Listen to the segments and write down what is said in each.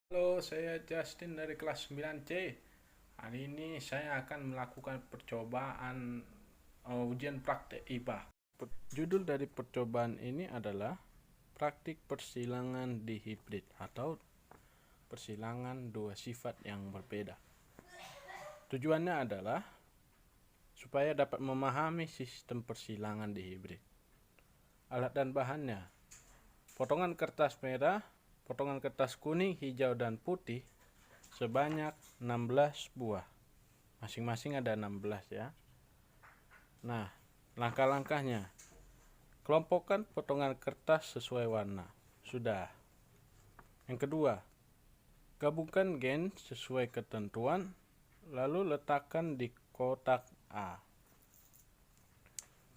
Halo, saya Justin dari kelas 9C. Hari ini saya akan melakukan percobaan ujian praktek IPA. Judul dari percobaan ini adalah praktik persilangan di hibrid atau persilangan dua sifat yang berbeda. Tujuannya adalah supaya dapat memahami sistem persilangan di hibrid. Alat dan bahannya: potongan kertas merah, potongan kertas kuning, hijau, dan putih sebanyak 16 buah. Masing-masing ada 16 ya. Nah, langkah-langkahnya: kelompokkan potongan kertas sesuai warna. Sudah. Yang kedua, gabungkan gen sesuai ketentuan, lalu letakkan di kotak A.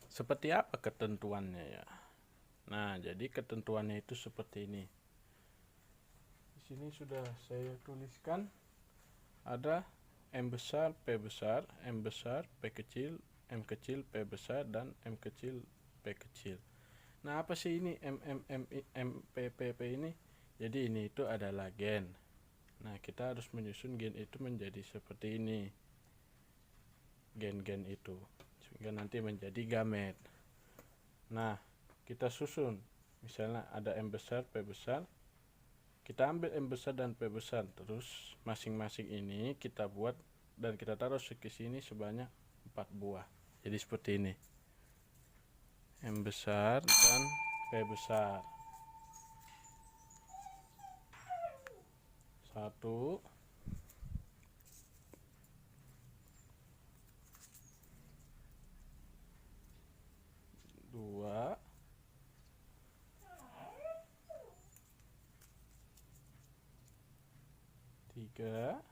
Seperti apa ketentuannya ya? Nah, jadi ketentuannya itu seperti ini. Di sini sudah saya tuliskan, ada M besar, P besar, M besar, P kecil, M kecil, P besar, dan M kecil, P kecil. Nah, apa sih ini P ini? Jadi ini itu adalah gen. Nah, kita harus menyusun gen itu menjadi seperti ini. Gen-gen itu sehingga nanti menjadi gamet. Nah, kita susun. Misalnya ada M besar, P besar. Kita ambil M besar dan P besar, terus masing-masing ini kita buat dan kita taruh ke sini sebanyak 4 buah. Jadi seperti ini. M besar dan P besar. 1, 2, 3,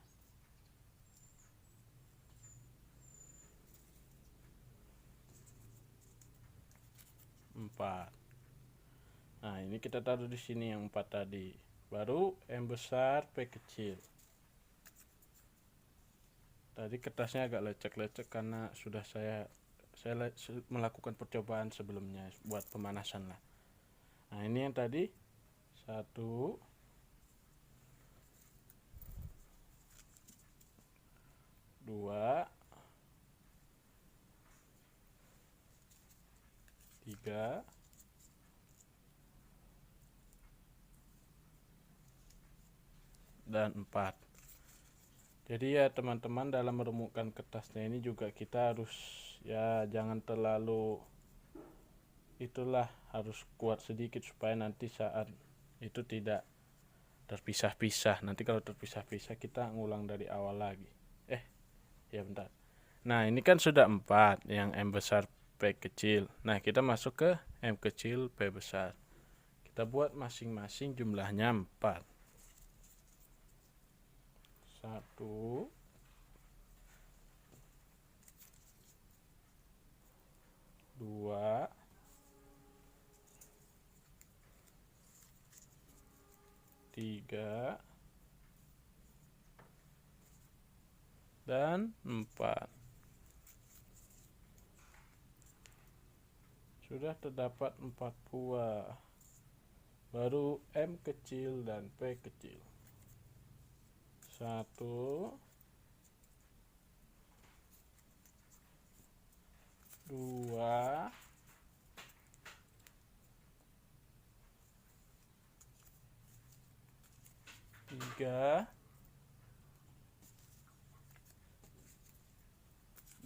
4. Nah, ini kita taruh di sini yang 4 tadi. Baru M besar, P kecil. Tadi kertasnya agak lecek-lecek karena sudah saya melakukan percobaan sebelumnya buat pemanasan lah. Nah, ini yang tadi 1, 2, 3, 4. Jadi ya teman-teman, dalam merumuskan kertasnya ini juga kita harus ya jangan terlalu harus kuat sedikit supaya nanti saat itu tidak terpisah-pisah. Nanti kalau terpisah-pisah kita ngulang dari awal lagi. Ya bentar. Nah, ini kan sudah 4 yang M besar, P kecil. Nah, kita masuk ke M kecil, P besar. Kita buat masing-masing jumlahnya 4. 1, 2, 3, dan 4. Sudah terdapat 4 buah. Baru M kecil dan P kecil. 1, 2, 3,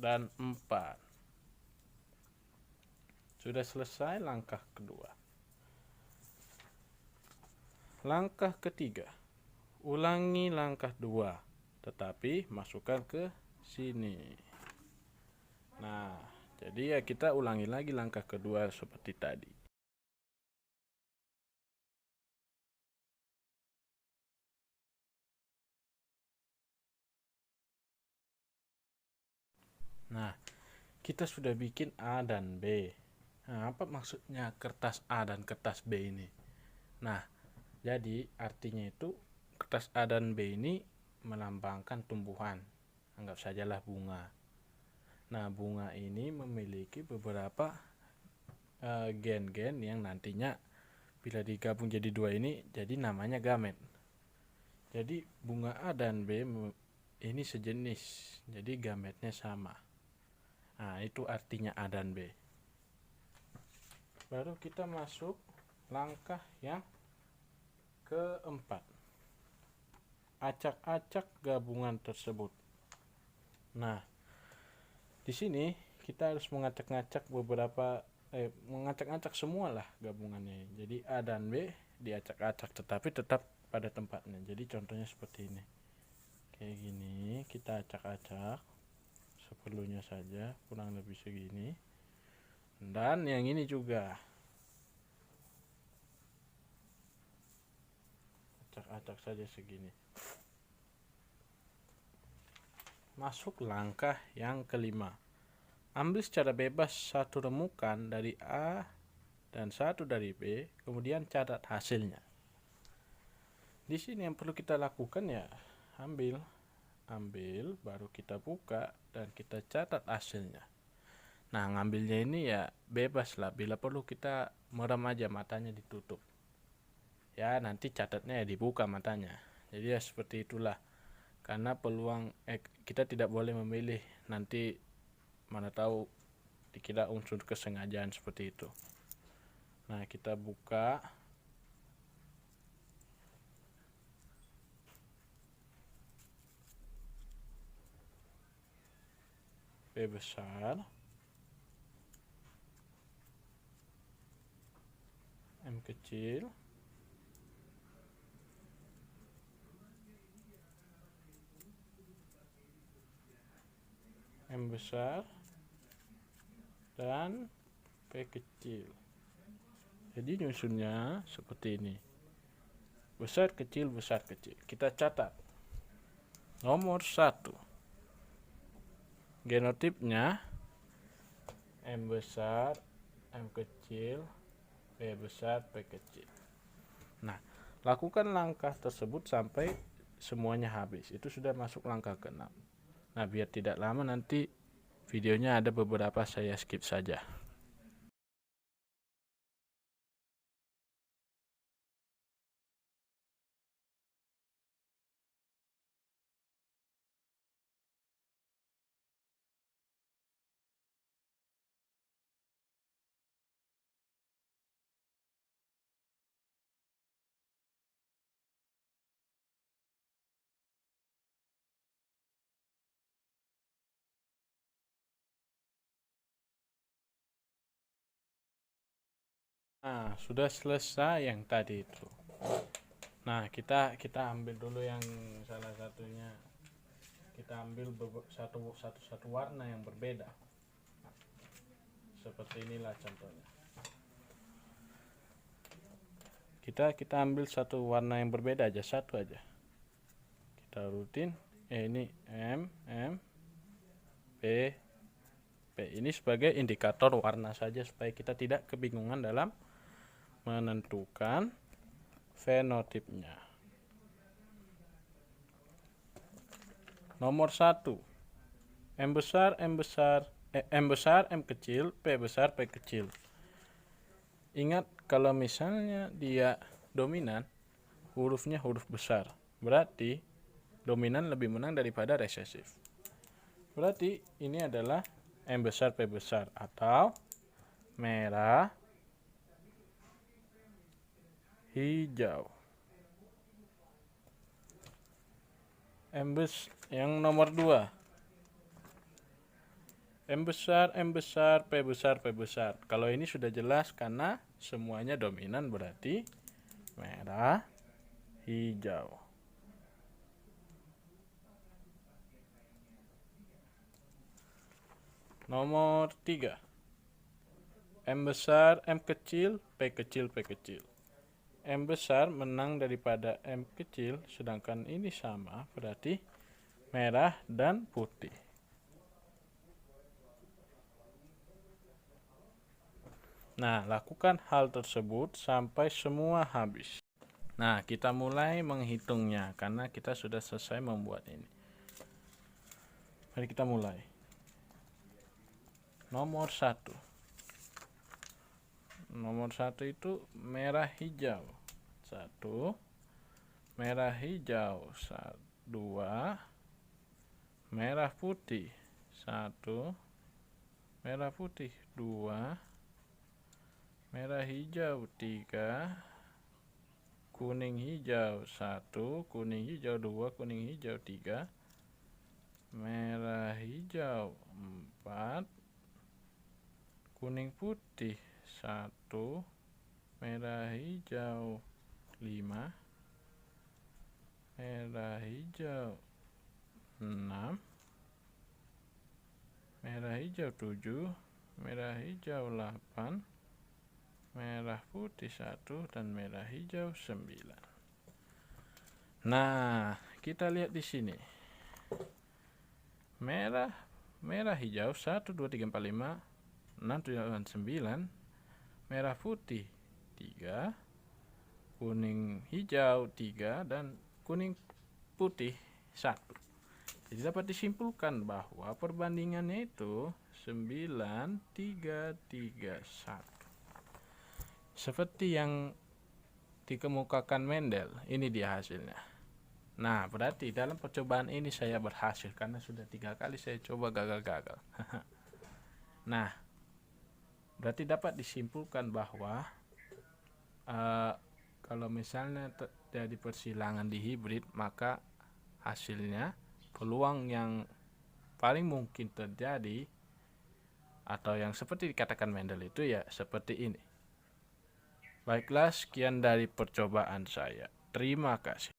dan 4. Sudah selesai langkah kedua. Langkah ketiga, ulangi langkah 2, tetapi masukkan ke sini. Nah, jadi ya kita ulangi lagi langkah kedua seperti tadi. Nah, kita sudah bikin A dan B. Nah, apa maksudnya kertas A dan kertas B ini? Nah, jadi artinya itu kertas A dan B ini melambangkan tumbuhan. Anggap sajalah bunga. Nah, bunga ini memiliki beberapa gen-gen yang nantinya bila digabung jadi 2 ini jadi namanya gamet. Jadi bunga A dan B ini sejenis, jadi gametnya sama. Nah, itu artinya A dan B. Baru kita masuk langkah yang keempat. Acak-acak gabungan tersebut. Nah, di sini kita harus mengacak-acak mengacak-acak semua lah gabungannya. Jadi A dan B diacak-acak tetapi tetap pada tempatnya. Jadi contohnya seperti ini. Kayak gini, kita acak-acak seperlunya saja, kurang lebih segini. Dan yang ini juga acak-acak saja segini. Masuk langkah yang kelima. Ambil secara bebas satu remukan dari A dan satu dari B, kemudian catat hasilnya. Di sini yang perlu kita lakukan ya, ambil, baru kita buka dan kita catat hasilnya. Nah, ngambilnya ini ya bebas lah, bila perlu kita merem aja, matanya ditutup. Ya, nanti catatnya ya dibuka matanya. Jadi ya seperti itulah. Karena peluang kita tidak boleh memilih, nanti mana tahu dikira unsur kesengajaan seperti itu. Nah, kita buka. B besar, M kecil, M besar, dan P kecil. Jadi nyusunnya seperti ini. Besar kecil besar kecil. Kita catat. Nomor 1. Genotipnya M besar, M kecil, P besar, P kecil. Nah, lakukan langkah tersebut sampai semuanya habis. Itu sudah masuk langkah ke-6. Nah, biar tidak lama nanti videonya ada beberapa saya skip saja. Nah, sudah selesai yang tadi itu. Nah, kita ambil dulu yang salah satunya. Kita ambil satu warna yang berbeda. Seperti inilah contohnya. Kita ambil satu warna yang berbeda aja, satu aja. Kita rutin. Ini M, P, P. Ini sebagai indikator warna saja supaya kita tidak kebingungan dalam menentukan fenotipnya. Nomor 1. M besar, M kecil, P besar, P kecil. Ingat, kalau misalnya dia dominan, hurufnya huruf besar. Berarti dominan lebih menang daripada resesif. Berarti ini adalah M besar, P besar, atau merah, hijau. Yang nomor 2. M besar, P besar, P besar. Kalau ini sudah jelas karena semuanya dominan, berarti merah, hijau. Nomor 3. M besar, M kecil, P kecil, P kecil. M besar menang daripada M kecil, sedangkan ini sama, berarti merah dan putih. Nah, lakukan hal tersebut sampai semua habis. Nah, kita mulai menghitungnya karena kita sudah selesai membuat ini. Mari kita mulai. Nomor 1. Nomor 1 itu merah hijau. 1, merah hijau 2, merah putih 1, merah putih 2, merah hijau 3, kuning hijau 1, kuning hijau 2, kuning hijau 3, merah hijau 4, kuning putih 1, merah hijau 5, merah hijau 6, merah hijau 7, merah hijau 8, merah putih 1, dan merah hijau 9. Nah, kita lihat di sini. Merah hijau 1 2 3 4 5 6 7 8 9, merah putih 3, kuning hijau 3, dan kuning putih 1. Jadi dapat disimpulkan bahwa perbandingannya itu 9 3 3 1. Seperti yang dikemukakan Mendel, ini dia hasilnya. Nah, berarti dalam percobaan ini saya berhasil karena sudah 3 kali saya coba gagal-gagal. Nah, berarti dapat disimpulkan bahwa kalau misalnya terjadi persilangan di hibrid, maka hasilnya peluang yang paling mungkin terjadi atau yang seperti dikatakan Mendel itu ya seperti ini. Baiklah, sekian dari percobaan saya. Terima kasih.